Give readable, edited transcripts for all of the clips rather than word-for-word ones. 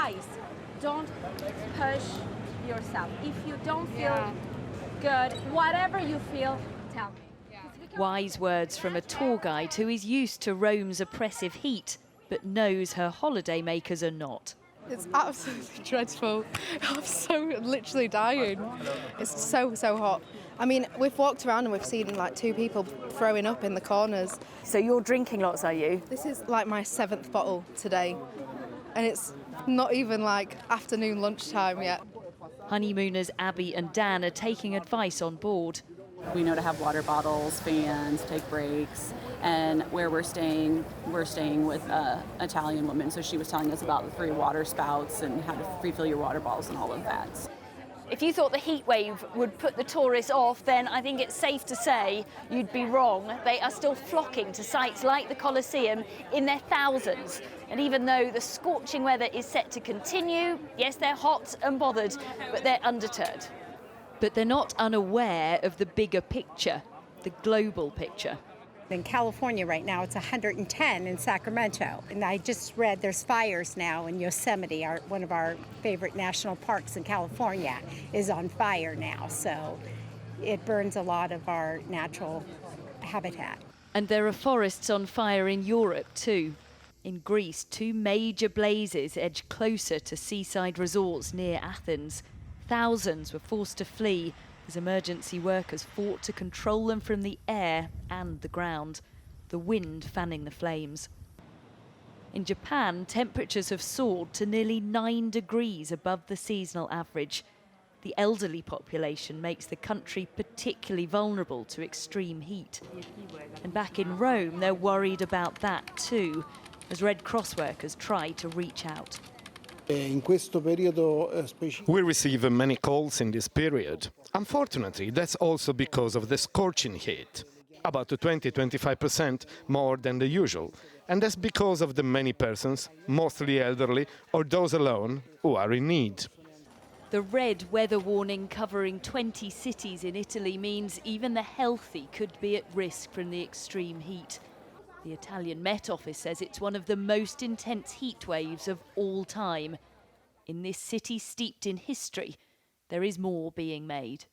advice, don't push yourself. If you don't feel good, whatever you feel, tell me. Wise words from a tour guide who is used to Rome's oppressive heat, but knows her holidaymakers are not. It's absolutely dreadful. I'm so literally dying. It's so hot. I mean, we've walked around and we've seen like 2 people throwing up in the corners. So you're drinking lots, are you? This is like my 7th bottle today, and it's not even like afternoon lunchtime yet. Honeymooners Abby and Dan are taking advice on board. We know to have water bottles, fans, take breaks, and where we're staying with an Italian woman, so she was telling us about the 3 water spouts and how to refill your water bottles and all of that. If you thought the heat wave would put the tourists off, then I think it's safe to say you'd be wrong. They are still flocking to sites like the Colosseum in their thousands. And even though the scorching weather is set to continue, yes, they're hot and bothered, but they're undeterred. But they're not unaware of the bigger picture, the global picture. In California right now, it's 110 in Sacramento. And I just read there's fires now in Yosemite, one of our favorite national parks in California, is on fire now. So it burns a lot of our natural habitat. And there are forests on fire in Europe too. In Greece, 2 major blazes edge closer to seaside resorts near Athens. Thousands were forced to flee as emergency workers fought to control them from the air and the ground, the wind fanning the flames. In Japan, temperatures have soared to nearly 9 degrees above the seasonal average. The elderly population makes the country particularly vulnerable to extreme heat. And back in Rome, they're worried about that too, as Red Cross workers try to reach out. We receive many calls in this period. Unfortunately, that's also because of the scorching heat, about 20-25% more than the usual. And that's because of the many persons, mostly elderly or those alone, who are in need. The red weather warning covering 20 cities in Italy means even the healthy could be at risk from the extreme heat. The Italian Met Office says it's one of the most intense heat waves of all time. In this city steeped in history, there is more being made.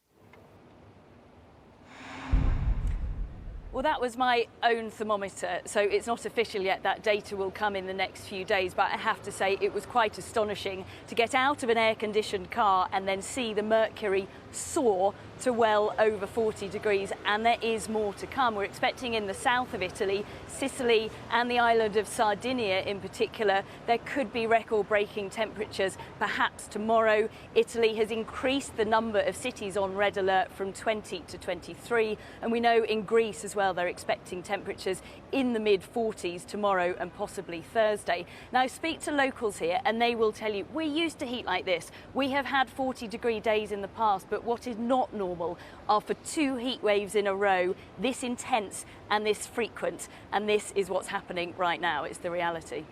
Well, that was my own thermometer, so it's not official yet. That data will come in the next few days, but I have to say it was quite astonishing to get out of an air-conditioned car and then see the mercury soar to well over 40 degrees, and there is more to come. We're expecting in the south of Italy, Sicily and the island of Sardinia in particular, there could be record-breaking temperatures perhaps tomorrow. Italy has increased the number of cities on red alert from 20 to 23, and we know in Greece as well they're expecting temperatures in the mid-40s tomorrow and possibly Thursday. Now speak to locals here and they will tell you we're used to heat like this. We have had 40-degree days in the past, but what is not normal are for 2 heat waves in a row, this intense and this frequent, and this is what's happening right now. It's the reality.